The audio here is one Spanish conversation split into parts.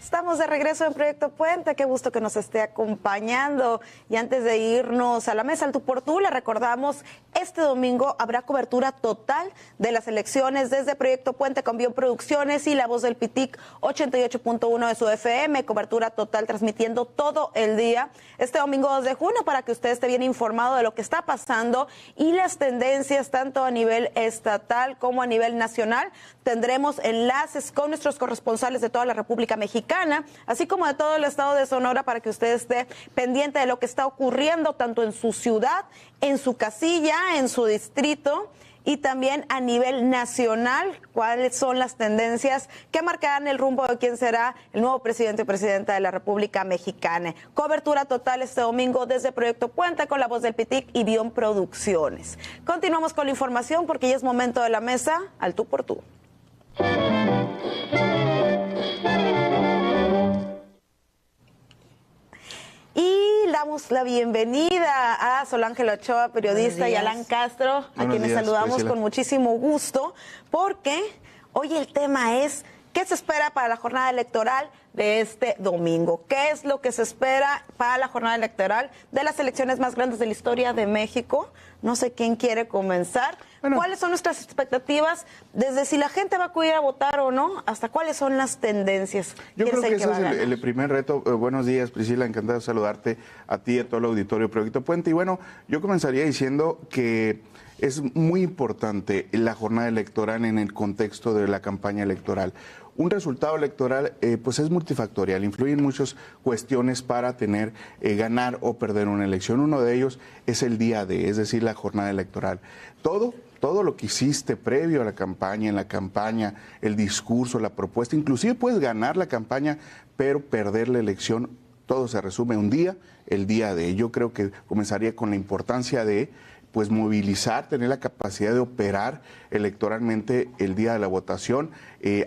Estamos de regreso en Proyecto Puente, qué gusto que nos esté acompañando. Y antes de irnos a la mesa al tú por tú, le recordamos, este domingo habrá cobertura total de las elecciones desde Proyecto Puente con Bioproducciones y La Voz del Pitic 88.1 de su FM, cobertura total transmitiendo todo el día este domingo 2 de junio para que usted esté bien informado de lo que está pasando y las tendencias tanto a nivel estatal como a nivel nacional. Tendremos enlaces con nuestros corresponsales de toda la República Mexicana, así como de todo el estado de Sonora, para que usted esté pendiente de lo que está ocurriendo tanto en su ciudad, en su casilla, en su distrito y también a nivel nacional, cuáles son las tendencias que marcarán el rumbo de quién será el nuevo presidente o presidenta de la República Mexicana. Cobertura total este domingo desde Proyecto Puente con La Voz del Pitic y Bioproducciones. Continuamos con la información porque ya es momento de la mesa al tú por tú. Y damos la bienvenida a Sol Ángela Ochoa, periodista, y Alan Castro, a quienes saludamos Priscila con muchísimo gusto, porque hoy el tema es ¿qué se espera para la jornada electoral de este domingo? ¿Qué es lo que se espera para la jornada electoral de las elecciones más grandes de la historia de México? No sé quién quiere comenzar. Bueno, ¿cuáles son nuestras expectativas? Desde si la gente va a acudir a votar o no, hasta cuáles son las tendencias. Yo creo que ese es el primer reto. Buenos días, Priscila, encantado de saludarte a ti y a todo el auditorio Proyecto Puente. Y bueno, yo comenzaría diciendo que es muy importante la jornada electoral en el contexto de la campaña electoral. Un resultado electoral pues es multifactorial, influyen muchas cuestiones para tener, ganar o perder una elección. Uno de ellos es el día D, es decir, la jornada electoral. Todo lo que hiciste previo a la campaña, en la campaña, el discurso, la propuesta, inclusive puedes ganar la campaña, pero perder la elección, todo se resume en un día, el día D. Yo creo que comenzaría con la importancia de pues movilizar, tener la capacidad de operar electoralmente el día de la votación,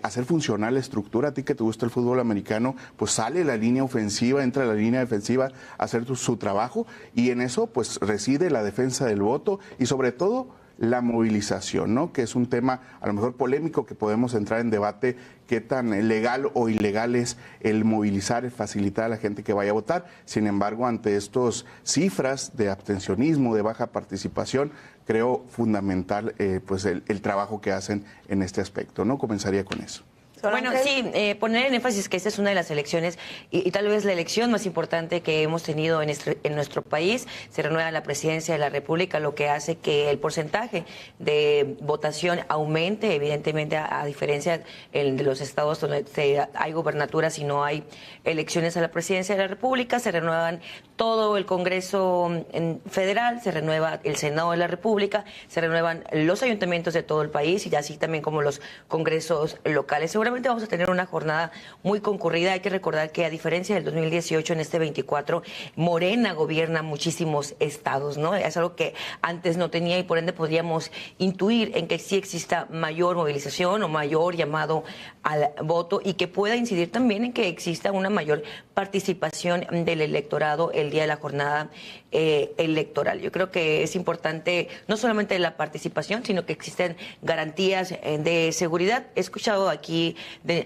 hacer funcionar la estructura. A ti que te gusta el fútbol americano, pues sale la línea ofensiva, entra la línea defensiva a hacer su trabajo, y en eso pues reside la defensa del voto y sobre todo la movilización, ¿no? Que es un tema a lo mejor polémico que podemos entrar en debate, qué tan legal o ilegal es el movilizar, el facilitar a la gente que vaya a votar. Sin embargo, ante estas cifras de abstencionismo, de baja participación, creo fundamental pues el trabajo que hacen en este aspecto, ¿no? Comenzaría con eso. Bueno, sí, poner en énfasis que esta es una de las elecciones y tal vez la elección más importante que hemos tenido en nuestro país. Se renueva la presidencia de la República, lo que hace que el porcentaje de votación aumente, evidentemente a diferencia de los estados donde hay gobernaturas y no hay elecciones a la presidencia de la República. Se renuevan todo el Congreso federal, se renueva el Senado de la República, se renuevan los ayuntamientos de todo el país y así también como los congresos locales. Seguramente vamos a tener una jornada muy concurrida. Hay que recordar que a diferencia del 2018, en este 24, Morena gobierna muchísimos estados, ¿no? Es algo que antes no tenía y por ende podríamos intuir en que sí exista mayor movilización o mayor llamado al voto y que pueda incidir también en que exista una mayor participación del electorado el día de la jornada electoral. Yo creo que es importante no solamente la participación, sino que existen garantías de seguridad. He escuchado aquí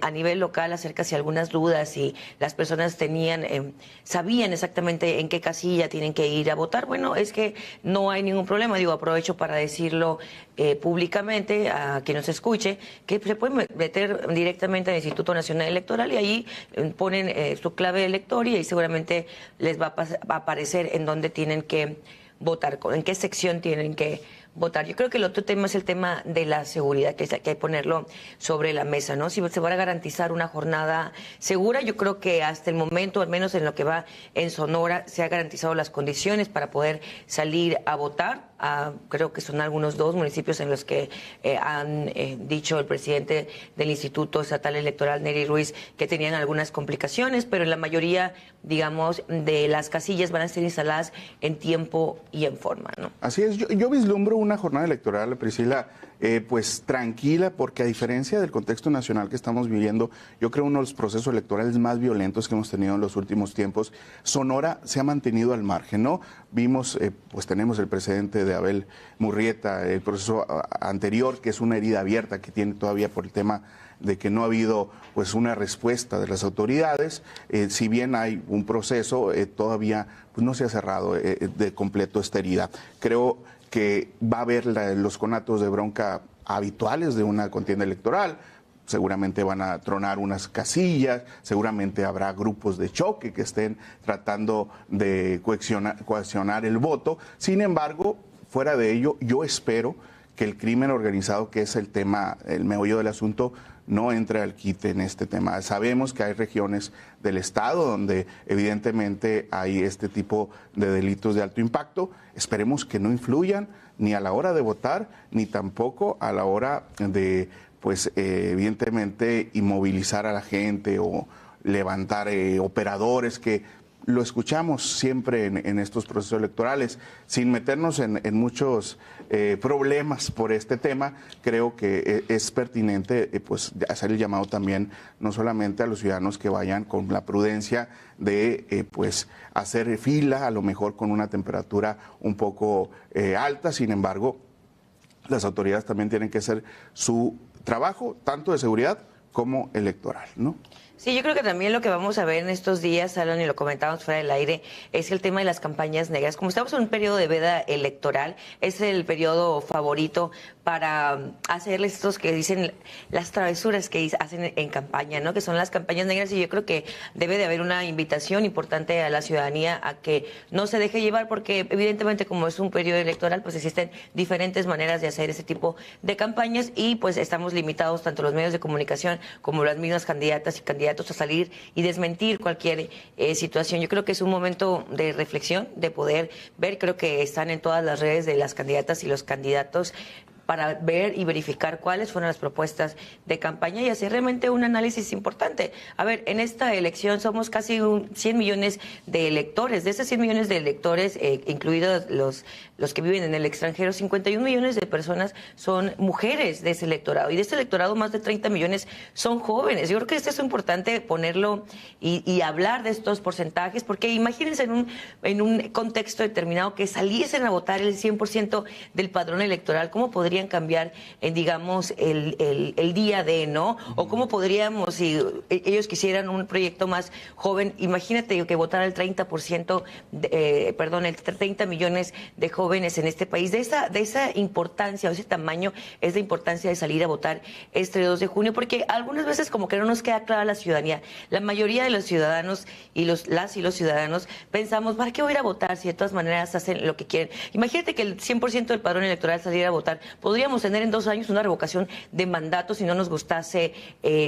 a nivel local acerca de algunas dudas y las personas sabían exactamente en qué casilla tienen que ir a votar. Bueno, es que no hay ningún problema. Digo, aprovecho para decirlo públicamente a quien nos escuche, que se pueden meter directamente al Instituto Nacional Electoral y ahí ponen su clave de elector y ahí seguramente les va a aparecer en dónde tienen que votar, en qué sección tienen que votar. Yo creo que el otro tema es el tema de la seguridad, que hay que ponerlo sobre la mesa, ¿no? Si se va a garantizar una jornada segura, yo creo que hasta el momento, al menos en lo que va en Sonora, se han garantizado las condiciones para poder salir a votar. Creo que son algunos 2 municipios en los que han dicho el presidente del Instituto Estatal Electoral, Neri Ruiz, que tenían algunas complicaciones, pero en la mayoría, digamos, de las casillas van a ser instaladas en tiempo y en forma, ¿no? Así es, yo vislumbro una jornada electoral, Priscila, pues tranquila, porque a diferencia del contexto nacional que estamos viviendo, yo creo uno de los procesos electorales más violentos que hemos tenido en los últimos tiempos, Sonora se ha mantenido al margen, ¿no? Vimos, pues tenemos el precedente de Abel Murrieta, el proceso anterior, que es una herida abierta que tiene todavía por el tema de que no ha habido pues una respuesta de las autoridades. Si bien hay un proceso, todavía pues, no se ha cerrado de completo esta herida. Creo que va a haber los conatos de bronca habituales de una contienda electoral. Seguramente van a tronar unas casillas, seguramente habrá grupos de choque que estén tratando de coaccionar el voto. Sin embargo, fuera de ello, yo espero que el crimen organizado, que es el tema, el meollo del asunto, no entre al quite en este tema. Sabemos que hay regiones del Estado donde evidentemente hay este tipo de delitos de alto impacto. Esperemos que no influyan ni a la hora de votar, ni tampoco a la hora de, pues evidentemente, inmovilizar a la gente o levantar operadores que lo escuchamos siempre en estos procesos electorales. Sin meternos en muchos problemas por este tema, creo que es pertinente pues hacer el llamado también no solamente a los ciudadanos que vayan con la prudencia de pues hacer fila, a lo mejor con una temperatura un poco alta. Sin embargo, las autoridades también tienen que hacer su trabajo, tanto de seguridad como electoral, ¿no? Sí, yo creo que también lo que vamos a ver en estos días, Alan, y lo comentábamos fuera del aire, es el tema de las campañas negras. Como estamos en un periodo de veda electoral, es el periodo favorito para hacerles estos que dicen las travesuras que hacen en campaña, ¿no? Que son las campañas negras, y yo creo que debe de haber una invitación importante a la ciudadanía a que no se deje llevar, porque evidentemente como es un periodo electoral, pues existen diferentes maneras de hacer ese tipo de campañas, y pues estamos limitados tanto los medios de comunicación como las mismas candidatas y candidatos a salir y desmentir cualquier situación. Yo creo que es un momento de reflexión, de poder ver, creo que están en todas las redes de las candidatas y los candidatos, para ver y verificar cuáles fueron las propuestas de campaña y hacer realmente un análisis importante. A ver, en esta elección somos casi 100 millones de electores. De esos 100 millones de electores, incluidos los que viven en el extranjero, 51 millones de personas son mujeres de ese electorado. Y de ese electorado, más de 30 millones son jóvenes. Yo creo que esto es importante ponerlo y hablar de estos porcentajes, porque imagínense en un contexto determinado que saliesen a votar el 100% del padrón electoral, ¿cómo podrían cambiar digamos, el día de, ¿no? O cómo podríamos, si ellos quisieran un proyecto más joven, imagínate que votara el 30%, el 30 millones de jóvenes en este país. De esa importancia, o ese tamaño, es la importancia de salir a votar este 2 de junio, porque algunas veces como que no nos queda clara la ciudadanía. La mayoría de los ciudadanos y los ciudadanos pensamos, ¿para qué voy a ir a votar si de todas maneras hacen lo que quieren? Imagínate que el 100% del padrón electoral saliera a votar. Podríamos tener en 2 años una revocación de mandato si no nos gustase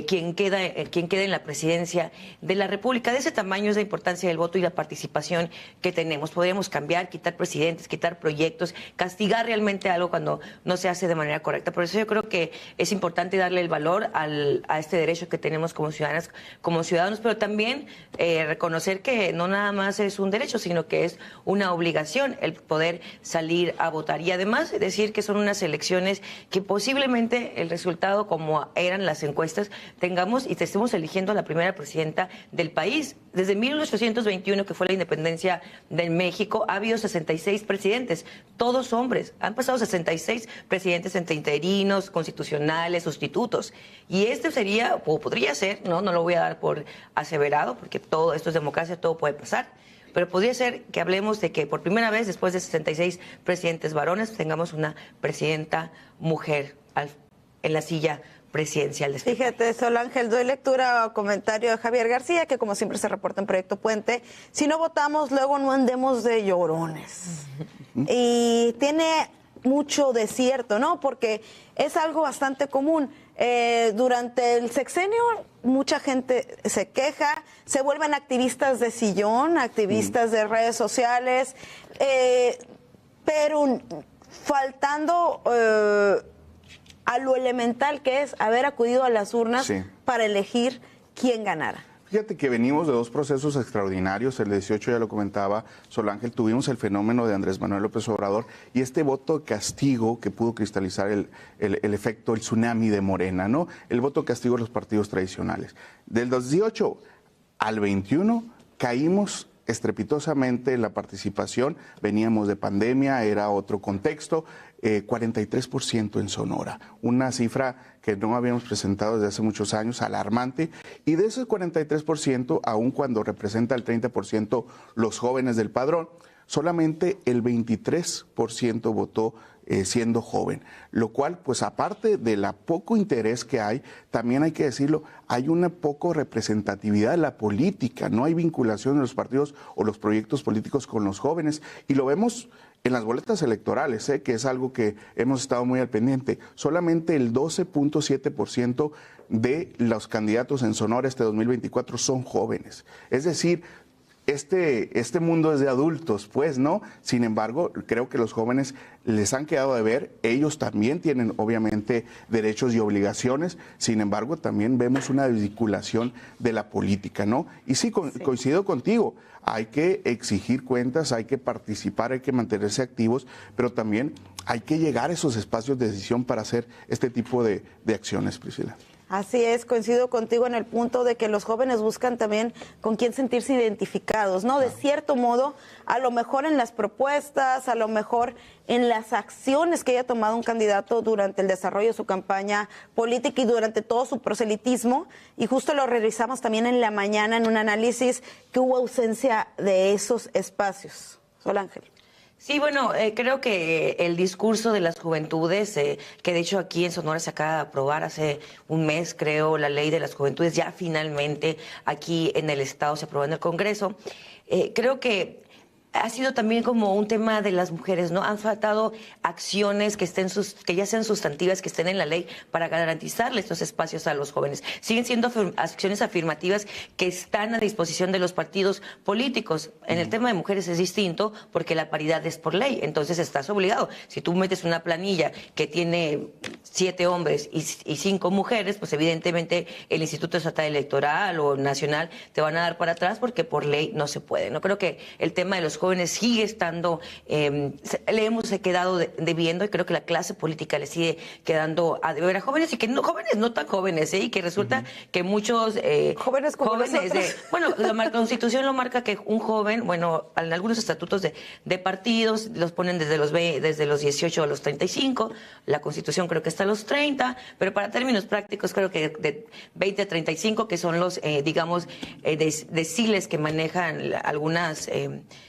quien queda en la presidencia de la República. De ese tamaño es la importancia del voto y la participación que tenemos. Podríamos cambiar, quitar presidentes, quitar proyectos, castigar realmente algo cuando no se hace de manera correcta. Por eso yo creo que es importante darle el valor a este derecho que tenemos como ciudadanas, como ciudadanos, pero también reconocer que no nada más es un derecho, sino que es una obligación el poder salir a votar. Y además decir que son unas elecciones que posiblemente el resultado, como eran las encuestas, tengamos y estemos eligiendo a la primera presidenta del país. Desde 1821, que fue la independencia de México, ha habido 66 presidentes, todos hombres. Han pasado 66 presidentes entre interinos, constitucionales, sustitutos. Y este sería, o podría ser, no lo voy a dar por aseverado, porque todo esto es democracia, todo puede pasar, pero podría ser que hablemos de que por primera vez, después de 66 presidentes varones, tengamos una presidenta mujer en la silla presidencial de este país. Fíjate, Sol Ángel, doy lectura a comentario de Javier García, que como siempre se reporta en Proyecto Puente: si no votamos, luego no andemos de llorones. Y tiene mucho de cierto, ¿no? Porque es algo bastante común. Durante el sexenio mucha gente se queja, se vuelven activistas de sillón, activistas de redes sociales, pero faltando a lo elemental que es haber acudido a las urnas para elegir quién ganara. Fíjate que venimos de dos procesos extraordinarios. El 18 ya lo comentaba Sol Ángel, tuvimos el fenómeno de Andrés Manuel López Obrador y este voto de castigo que pudo cristalizar el efecto, el tsunami de Morena, ¿no? El voto de castigo de los partidos tradicionales. Del 18 al 21 caímos estrepitosamente en la participación, veníamos de pandemia, era otro contexto, 43% en Sonora, una cifra que no habíamos presentado desde hace muchos años, alarmante, y de ese 43%, aun cuando representa el 30% los jóvenes del padrón, solamente el 23% votó siendo joven, lo cual, pues aparte de la poco interés que hay, también hay que decirlo, hay una poco representatividad de la política, no hay vinculación de los partidos o los proyectos políticos con los jóvenes, y lo vemos en las boletas electorales, que es algo que hemos estado muy al pendiente. Solamente el 12.7% de los candidatos en Sonora este 2024 son jóvenes. Es decir, este mundo es de adultos, pues, ¿no? Sin embargo, creo que los jóvenes les han quedado de ver, ellos también tienen obviamente derechos y obligaciones, sin embargo, también vemos una desvinculación de la política, ¿no? Y sí, coincido contigo, hay que exigir cuentas, hay que participar, hay que mantenerse activos, pero también hay que llegar a esos espacios de decisión para hacer este tipo de acciones, Priscila. Así es, coincido contigo en el punto de que los jóvenes buscan también con quién sentirse identificados, ¿no? De cierto modo, a lo mejor en las propuestas, a lo mejor en las acciones que haya tomado un candidato durante el desarrollo de su campaña política y durante todo su proselitismo, y justo lo revisamos también en la mañana en un análisis que hubo ausencia de esos espacios. Sol Ángel. Sí, bueno, creo que el discurso de las juventudes, que de hecho aquí en Sonora se acaba de aprobar hace un mes, creo, la ley de las juventudes, ya finalmente aquí en el Estado se aprobó en el Congreso, creo que ha sido también como un tema de las mujeres, ¿no? Han faltado acciones que ya sean sustantivas, que estén en la ley para garantizarle estos espacios a los jóvenes. Siguen siendo acciones afirmativas que están a disposición de los partidos políticos. En el tema de mujeres es distinto porque la paridad es por ley, entonces estás obligado. Si tú metes una planilla que tiene 7 hombres y 5 mujeres, pues evidentemente el Instituto Estatal Electoral o Nacional te van a dar para atrás porque por ley no se puede. No creo que el tema de los jóvenes sigue estando, le hemos quedado debiendo, y creo que la clase política le sigue quedando a deber a jóvenes, y que no jóvenes no tan jóvenes, y que resulta que muchos jóvenes como nosotros. Bueno, la Constitución lo marca que un joven, bueno, en algunos estatutos de partidos los ponen desde los 18 a los 35, la Constitución creo que está a los 30, pero para términos prácticos creo que de 20 a 35, que son los, digamos, deciles que manejan algunas,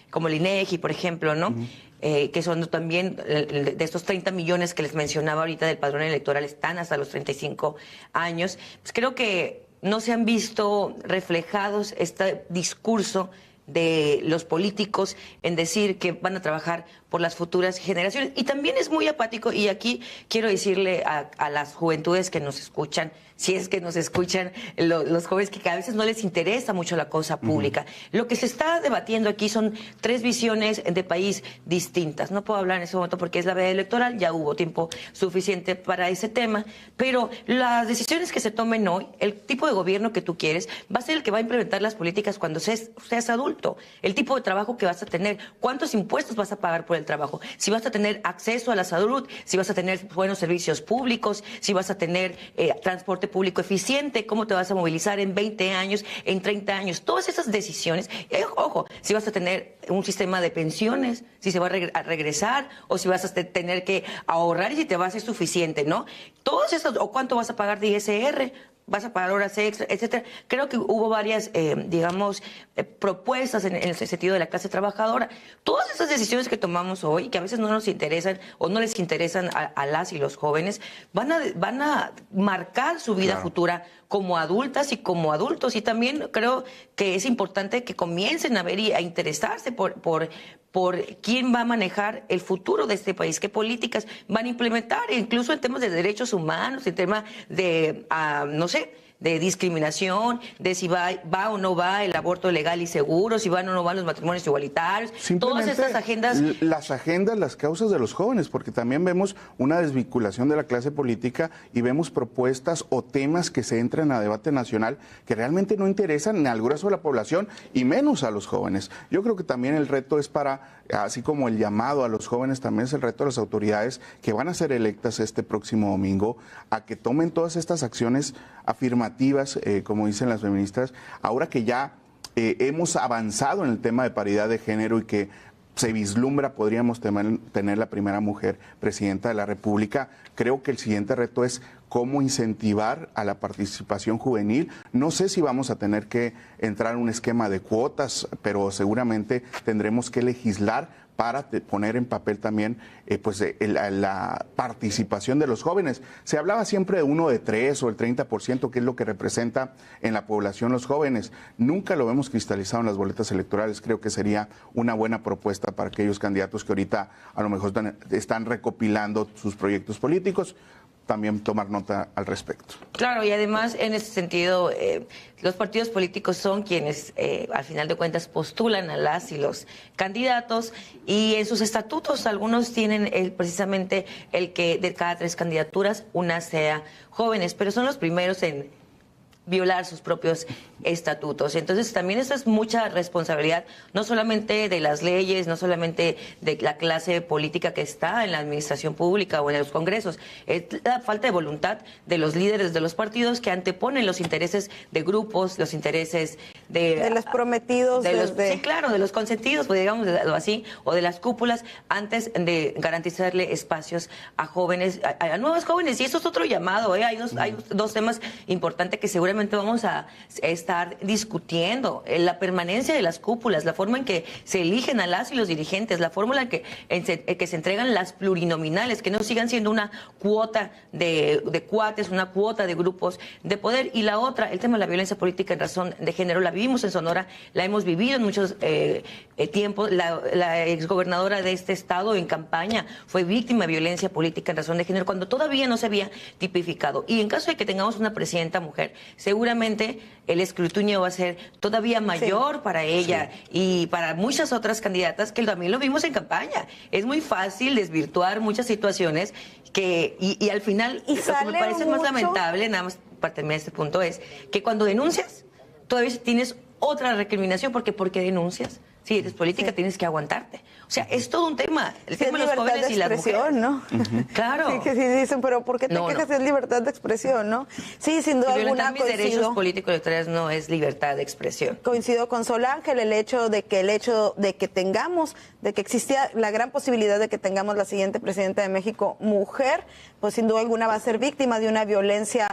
como el INEGI, por ejemplo, ¿no? Que son también de estos 30 millones que les mencionaba ahorita del padrón electoral, están hasta los 35 años. Pues creo que no se han visto reflejados este discurso de los políticos en decir que van a trabajar por las futuras generaciones. Y también es muy apático, y aquí quiero decirle a las juventudes que nos escuchan, si es que nos escuchan los jóvenes, que a veces no les interesa mucho la cosa pública. Lo que se está debatiendo aquí son 3 visiones de país distintas. No puedo hablar en ese momento porque es la veda electoral, ya hubo tiempo suficiente para ese tema, pero las decisiones que se tomen hoy, el tipo de gobierno que tú quieres, va a ser el que va a implementar las políticas cuando seas adulto. El tipo de trabajo que vas a tener, cuántos impuestos vas a pagar por el trabajo, si vas a tener acceso a la salud, si vas a tener buenos servicios públicos, si vas a tener transporte público eficiente, cómo te vas a movilizar en 20 años, en 30 años. Todas esas decisiones, ojo, si vas a tener un sistema de pensiones, si se va a regresar, o si vas a tener que ahorrar y si te va a ser suficiente, ¿no? Todas esas, o cuánto vas a pagar de ISR, vas a pagar horas extra, etcétera. Creo que hubo varias, propuestas en el sentido de la clase trabajadora. Todas esas decisiones que tomamos hoy, que a veces no nos interesan o no les interesan a las y los jóvenes, van a marcar su vida futura como adultas y como adultos. Y también creo que es importante que comiencen a ver y a interesarse por quién va a manejar el futuro de este país, qué políticas van a implementar, incluso en temas de derechos humanos, en temas de, no sé, de discriminación, de si va o no va el aborto legal y seguro, si van o no van los matrimonios igualitarios, todas estas agendas. Las agendas, las causas de los jóvenes, porque también vemos una desvinculación de la clase política y vemos propuestas o temas que se entran a debate nacional que realmente no interesan ni al grueso de la población y menos a los jóvenes. Yo creo que también el reto es para, así como el llamado a los jóvenes, también es el reto de las autoridades que van a ser electas este próximo domingo, a que tomen todas estas acciones afirmativas, como dicen las feministas, ahora que ya hemos avanzado en el tema de paridad de género y que se vislumbra, podríamos tener la primera mujer presidenta de la República. Creo que el siguiente reto es cómo incentivar a la participación juvenil. No sé si vamos a tener que entrar en un esquema de cuotas, pero seguramente tendremos que legislar para poner en papel también la participación de los jóvenes. Se hablaba siempre de 1 de 3 o el 30%, que es lo que representa en la población los jóvenes. Nunca lo vemos cristalizado en las boletas electorales. Creo que sería una buena propuesta para aquellos candidatos que ahorita a lo mejor están recopilando sus proyectos políticos, también tomar nota al respecto. Claro, y además en ese sentido los partidos políticos son quienes al final de cuentas postulan a las y los candidatos, y en sus estatutos algunos tienen precisamente el que de cada 3 candidaturas una sea jóvenes, pero son los primeros en violar sus propios estatutos. Entonces también eso es mucha responsabilidad, no solamente de las leyes, no solamente de la clase política que está en la administración pública o en los congresos, es la falta de voluntad de los líderes de los partidos que anteponen los intereses de grupos, los intereses de los prometidos, sí, claro, de los consentidos, pues digamos así, o de las cúpulas, antes de garantizarle espacios a jóvenes, a nuevos jóvenes. Y eso es otro llamado, hay dos temas importantes que seguramente vamos a estar discutiendo: la permanencia de las cúpulas, la forma en que se eligen a las y los dirigentes, la fórmula en que se entregan las plurinominales, que no sigan siendo una cuota de cuates, una cuota de grupos de poder. Y la otra, el tema de la violencia política en razón de género, la vivimos en Sonora, la hemos vivido en muchos tiempos. La exgobernadora de este estado en campaña fue víctima de violencia política en razón de género cuando todavía no se había tipificado. Y en caso de que tengamos una presidenta mujer, seguramente el escrutinio va a ser todavía mayor para ella y para muchas otras candidatas, que también lo vimos en campaña. Es muy fácil desvirtuar muchas situaciones y al final lo que me parece más lamentable, nada más para terminar este punto, es que cuando denuncias todavía tienes otra recriminación, porque ¿por qué denuncias? Si eres política tienes que aguantarte. O sea, es todo un tema. El tema de los jóvenes y las mujeres. ¿No? Claro. Sí, que sí dicen, pero ¿por qué te quejas? Es libertad de expresión, ¿no? Sí, sin duda alguna mis derechos políticos electorales no es libertad de expresión. Coincido con Sol Ángel, el hecho de que existía la gran posibilidad de que tengamos la siguiente presidenta de México mujer, pues sin duda alguna va a ser víctima de una violencia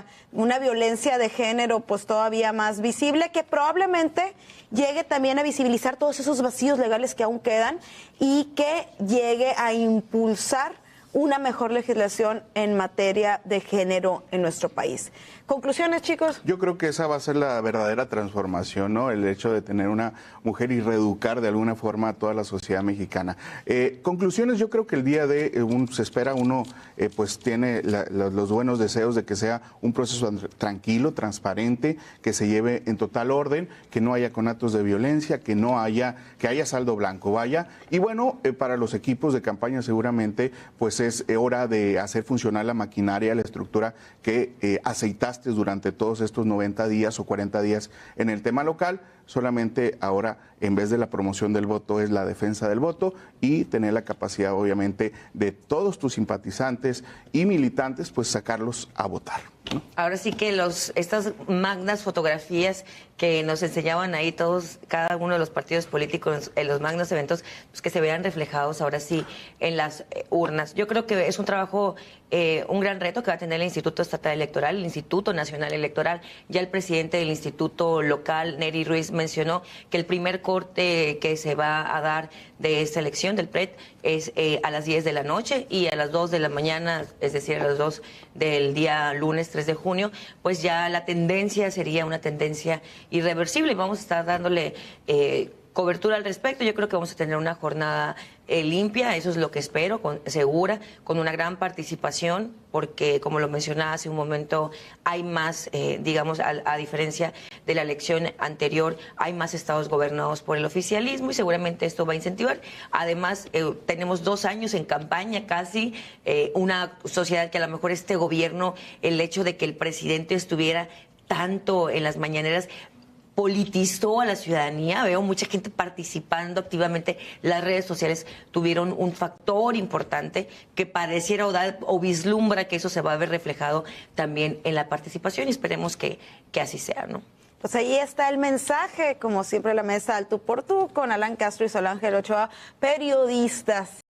de género pues todavía más visible, que probablemente llegue también a visibilizar todos esos vacíos legales que aún quedan y que llegue a impulsar una mejor legislación en materia de género en nuestro país. ¿Conclusiones, chicos? Yo creo que esa va a ser la verdadera transformación, ¿no? El hecho de tener una mujer y reeducar de alguna forma a toda la sociedad mexicana. Conclusiones, yo creo que el día de se espera pues tiene los buenos deseos de que sea un proceso tranquilo, transparente, que se lleve en total orden, que no haya conatos de violencia, que haya saldo blanco, vaya. Y bueno, para los equipos de campaña seguramente pues es hora de hacer funcionar la maquinaria, la estructura que aceitaste durante todos estos 90 días o 40 días en el tema local. Solamente ahora, en vez de la promoción del voto, es la defensa del voto y tener la capacidad, obviamente, de todos tus simpatizantes y militantes, pues sacarlos a votar, ¿no? Ahora sí que estas magnas fotografías que nos enseñaban ahí cada uno de los partidos políticos en los magnos eventos, pues que se vean reflejados ahora sí en las urnas. Yo creo que es un trabajo, un gran reto que va a tener el Instituto Estatal Electoral, el Instituto Nacional Electoral. Ya el presidente del Instituto Local, Neri Ruiz, mencionó que el primer corte que se va a dar de esta elección del PRED es a las 10 de la noche y a las 2 de la mañana, es decir, a las 2 del día lunes 3 de junio, pues ya la tendencia sería una tendencia irreversible. Vamos a estar dándole cobertura al respecto. Yo creo que vamos a tener una jornada limpia, eso es lo que espero, segura, con una gran participación, porque como lo mencionaba hace un momento, hay más, digamos, a diferencia de la elección anterior, hay más estados gobernados por el oficialismo y seguramente esto va a incentivar. Además, tenemos 2 años en campaña casi, una sociedad que a lo mejor este gobierno, el hecho de que el presidente estuviera tanto en las mañaneras, politizó a la ciudadanía. Veo mucha gente participando activamente. Las redes sociales tuvieron un factor importante que pareciera o vislumbra que eso se va a ver reflejado también en la participación y esperemos que así sea, ¿no? Pues ahí está el mensaje, como siempre, la mesa al tú por tú con Alan Castro y Sol Ángel Ochoa, periodistas.